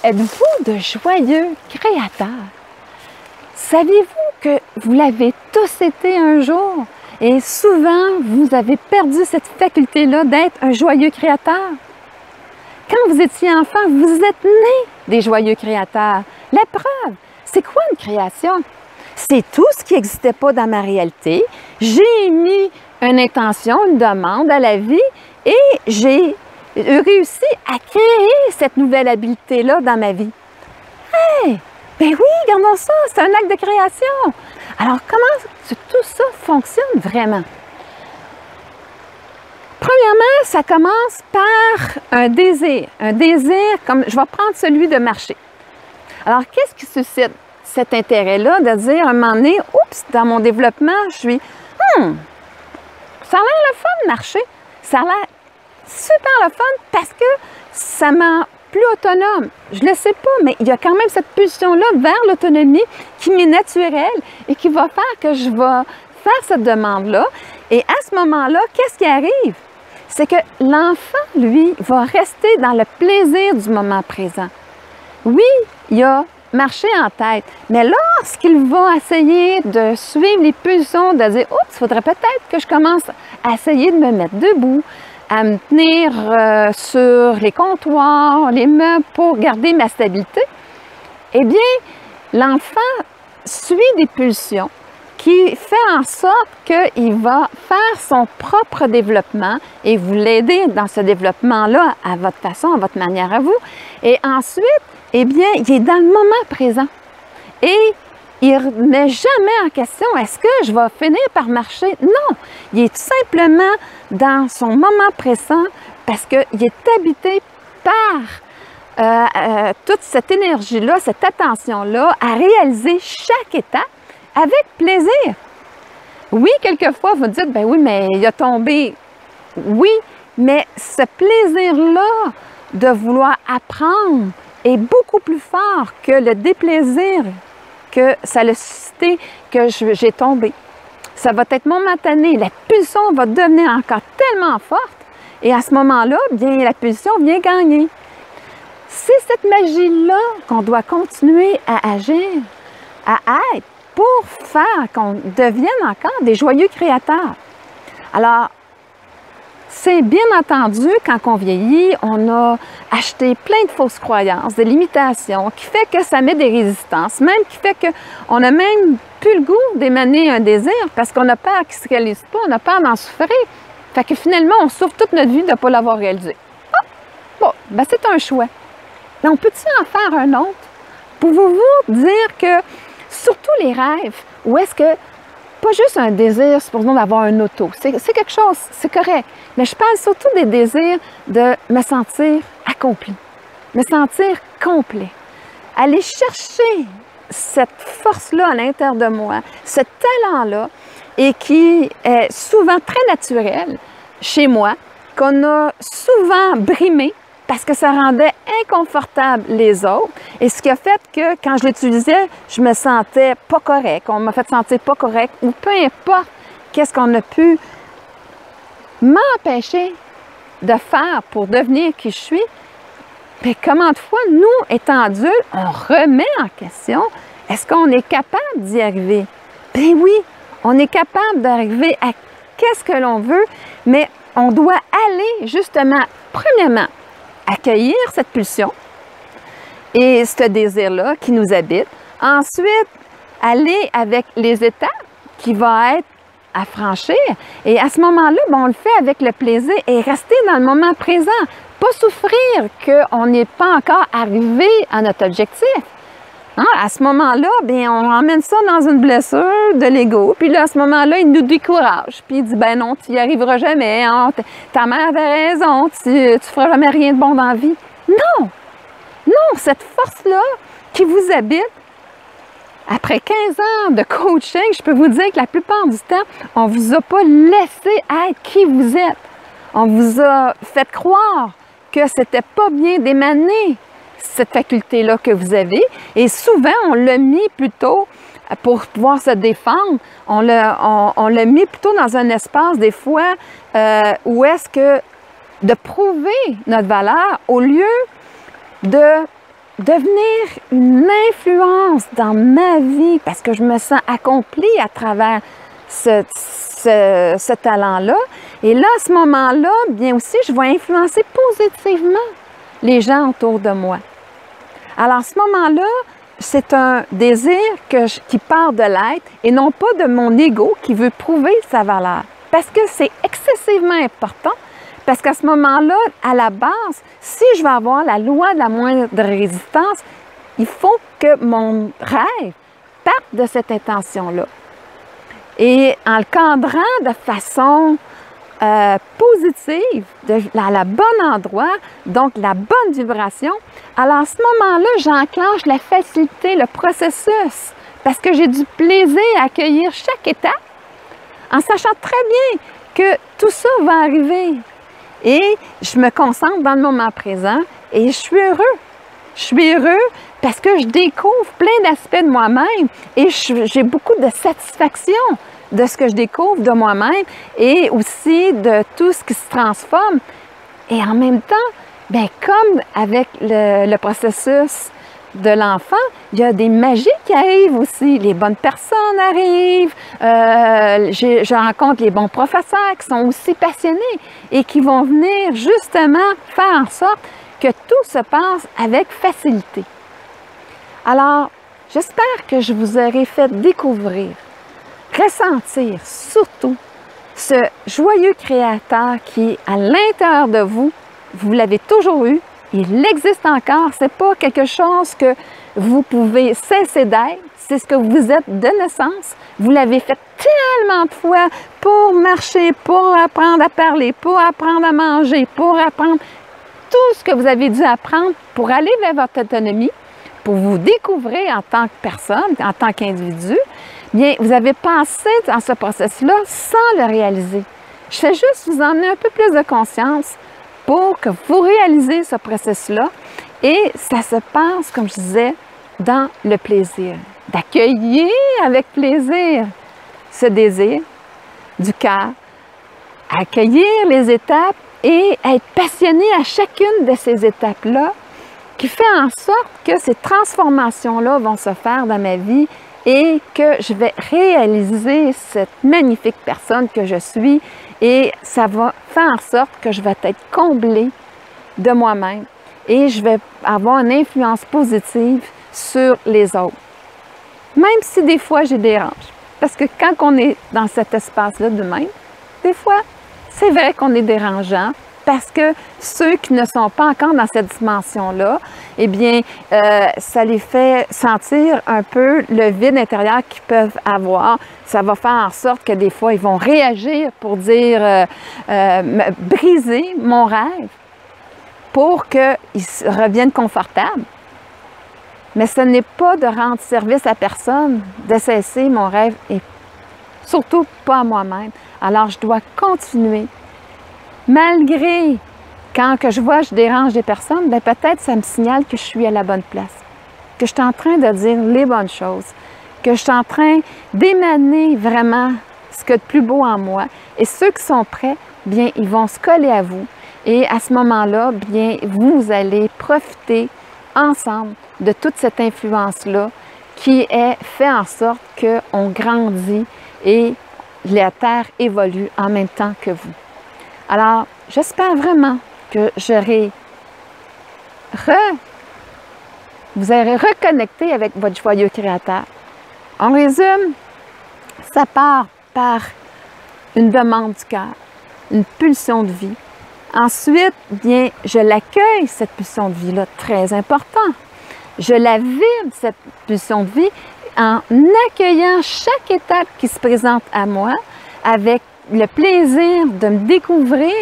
Êtes-vous de joyeux créateurs? Saviez-vous que vous l'avez tous été un jour et souvent vous avez perdu cette faculté-là d'être un joyeux créateur? Quand vous étiez enfant, vous êtes né des joyeux créateurs. La preuve, c'est quoi une création? C'est tout ce qui n'existait pas dans ma réalité. J'ai mis une intention, une demande à la vie et j'ai réussi à créer cette nouvelle habileté-là dans ma vie. Hey! Ben oui, regardons ça, c'est un acte de création. Alors, comment tout ça fonctionne vraiment? Premièrement, ça commence par un désir. Un désir, comme je vais prendre celui de marcher. Alors, qu'est-ce qui suscite cet intérêt-là de dire à un moment donné, oups, dans mon développement, je suis, ça a l'air le fun de marcher. Ça a l'air super le fun parce que ça m'a plus autonome. Je ne le sais pas, mais il y a quand même cette pulsion-là vers l'autonomie qui m'est naturelle et qui va faire que je vais faire cette demande-là. Et à ce moment-là, qu'est-ce qui arrive? C'est que l'enfant, lui, va rester dans le plaisir du moment présent. Oui, il y a marché en tête, mais lorsqu'il va essayer de suivre les pulsions, de dire « Oups, il faudrait peut-être que je commence à essayer de me mettre debout », à me tenir sur les comptoirs, les meubles pour garder ma stabilité, eh bien, l'enfant suit des pulsions qui fait en sorte qu'il va faire son propre développement et vous l'aider dans ce développement-là à votre façon, à votre manière à vous. Et ensuite, eh bien, il est dans le moment présent. Et il ne met jamais en question « est-ce que je vais finir par marcher? » Non, il est tout simplement dans son moment présent parce qu'il est habité par toute cette énergie-là, cette attention-là à réaliser chaque étape avec plaisir. Oui, quelquefois, vous dites « ben oui, mais il a tombé. » Oui, mais ce plaisir-là de vouloir apprendre est beaucoup plus fort que le déplaisir que ça a suscité que j'ai tombé. Ça va être momentané. La pulsion va devenir encore tellement forte et à ce moment-là, bien, la pulsion vient gagner. C'est cette magie-là qu'on doit continuer à agir, à être, pour faire qu'on devienne encore des joyeux créateurs. Alors, c'est bien entendu, quand on vieillit, on a acheté plein de fausses croyances, des limitations, qui fait que ça met des résistances, même qui fait qu'on n'a même plus le goût d'émaner un désir parce qu'on a peur qu'il ne se réalise pas, on a peur d'en souffrir. Fait que finalement, on souffre toute notre vie de ne pas l'avoir réalisé. Ah! Bon, ben c'est un choix. Mais on peut-il en faire un autre? Pouvez-vous dire que, surtout les rêves, où est-ce que pas juste un désir, supposons d'avoir un auto. C'est quelque chose, c'est correct. Mais je parle surtout des désirs de me sentir accompli, me sentir complet. Aller chercher cette force-là à l'intérieur de moi, ce talent-là, et qui est souvent très naturel chez moi, qu'on a souvent brimé parce que ça rendait inconfortable les autres. Et ce qui a fait que quand je l'utilisais, je me sentais pas correct. On m'a fait sentir pas correct ou peu importe qu'est-ce qu'on a pu m'empêcher de faire pour devenir qui je suis. Mais comment de fois, nous, étant adultes, on remet en question, est-ce qu'on est capable d'y arriver? Ben oui, on est capable d'arriver à qu'est-ce que l'on veut, mais on doit aller justement, premièrement, accueillir cette pulsion et ce désir-là qui nous habite. Ensuite, aller avec les étapes qui vont être à franchir. Et à ce moment-là, on le fait avec le plaisir et rester dans le moment présent. Pas souffrir qu'on n'est pas encore arrivé à notre objectif. Hein? À ce moment-là, bien, on emmène ça dans une blessure de l'ego. Puis là, à ce moment-là, il nous décourage. Puis il dit, ben non, tu n'y arriveras jamais. Hein? Ta mère avait raison. Tu ne feras jamais rien de bon dans la vie. Non! Non, cette force-là qui vous habite, après 15 ans de coaching, je peux vous dire que la plupart du temps, on ne vous a pas laissé être qui vous êtes. On vous a fait croire que c'était pas bien d'émaner cette faculté-là que vous avez. Et souvent, on l'a mis plutôt pour pouvoir se défendre. On l'a mis plutôt dans un espace, des fois, où est-ce que de prouver notre valeur au lieu de devenir une influence dans ma vie parce que je me sens accomplie à travers ce talent-là. Et là, à ce moment-là, bien aussi, je vais influencer positivement les gens autour de moi. Alors, à ce moment-là, c'est un désir qui part de l'être et non pas de mon ego qui veut prouver sa valeur. Parce que c'est excessivement important, parce qu'à ce moment-là, à la base, si je veux avoir la loi de la moindre résistance, il faut que mon rêve parte de cette intention-là. Et en le cadrant de façon positive, à la bonne endroit, donc la bonne vibration, alors à ce moment-là, j'enclenche la facilité, le processus, parce que j'ai du plaisir à accueillir chaque étape, en sachant très bien que tout ça va arriver. Et je me concentre dans le moment présent et je suis heureux. Je suis heureux parce que je découvre plein d'aspects de moi-même et j'ai beaucoup de satisfaction de ce que je découvre de moi-même et aussi de tout ce qui se transforme. Et en même temps, bien, comme avec le processus de l'enfant, il y a des magies qui arrivent aussi. Les bonnes personnes arrivent, je rencontre les bons professeurs qui sont aussi passionnés et qui vont venir justement faire en sorte que tout se passe avec facilité. Alors, j'espère que je vous aurai fait découvrir, ressentir surtout ce joyeux créateur qui est à l'intérieur de vous. Vous l'avez toujours eu, il existe encore. Ce n'est pas quelque chose que vous pouvez cesser d'être, c'est ce que vous êtes de naissance. Vous l'avez fait tellement de fois pour marcher, pour apprendre à parler, pour apprendre à manger, pour apprendre tout ce que vous avez dû apprendre pour aller vers votre autonomie, pour vous découvrir en tant que personne, en tant qu'individu. Bien, vous avez passé dans ce processus-là sans le réaliser. Je fais juste vous emmener un peu plus de conscience pour que vous réalisez ce processus-là. Et ça se passe, comme je disais, dans le plaisir. D'accueillir avec plaisir ce désir du cœur, accueillir les étapes et être passionné à chacune de ces étapes-là qui fait en sorte que ces transformations-là vont se faire dans ma vie et que je vais réaliser cette magnifique personne que je suis et ça va faire en sorte que je vais être comblée de moi-même et je vais avoir une influence positive sur les autres. Même si des fois je dérange. Parce que quand on est dans cet espace-là de même, des fois, c'est vrai qu'on est dérangeant parce que ceux qui ne sont pas encore dans cette dimension-là, eh bien, ça les fait sentir un peu le vide intérieur qu'ils peuvent avoir. Ça va faire en sorte que des fois, ils vont réagir pour dire, briser mon rêve pour qu'ils reviennent confortables. Mais ce n'est pas de rendre service à personne, de cesser mon rêve et surtout pas à moi-même. Alors, je dois continuer. Malgré quand que je vois que je dérange des personnes, bien peut-être ça me signale que je suis à la bonne place, que je suis en train de dire les bonnes choses, que je suis en train d'émaner vraiment ce qu'il y a de plus beau en moi. Et ceux qui sont prêts, bien, ils vont se coller à vous. Et à ce moment-là, bien, vous allez profiter ensemble de toute cette influence-là qui est fait en sorte qu'on grandit et la Terre évolue en même temps que vous. Alors, j'espère vraiment que vous aurez reconnecté avec votre joyeux créateur. En résume, ça part par une demande du cœur, une pulsion de vie. Ensuite, bien, je l'accueille, cette pulsion de vie-là, très important. Je la vibre, cette pulsion de vie, en accueillant chaque étape qui se présente à moi avec le plaisir de me découvrir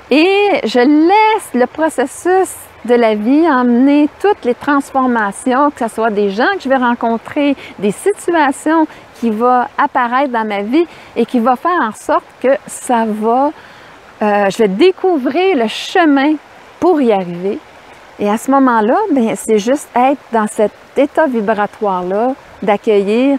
et je laisse le processus de la vie emmener toutes les transformations, que ce soit des gens que je vais rencontrer, des situations qui vont apparaître dans ma vie et qui vont faire en sorte que ça va, je vais découvrir le chemin pour y arriver. Et à ce moment-là, bien, c'est juste être dans cet état vibratoire-là, d'accueillir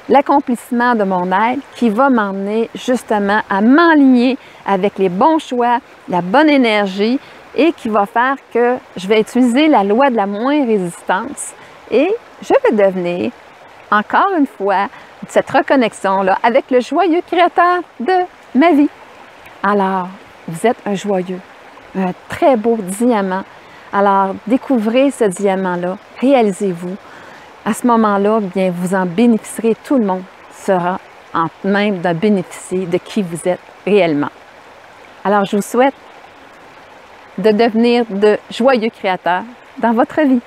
l'accomplissement de mon être qui va m'emmener justement à m'aligner avec les bons choix, la bonne énergie et qui va faire que je vais utiliser la loi de la moins résistance et je vais devenir, encore une fois, cette reconnexion-là avec le joyeux créateur de ma vie. Alors, vous êtes un joyeux, un très beau diamant. Alors, découvrez ce diamant-là, réalisez-vous. À ce moment-là, bien, vous en bénéficierez, tout le monde sera en même de bénéficier de qui vous êtes réellement. Alors, je vous souhaite de devenir de joyeux créateurs dans votre vie.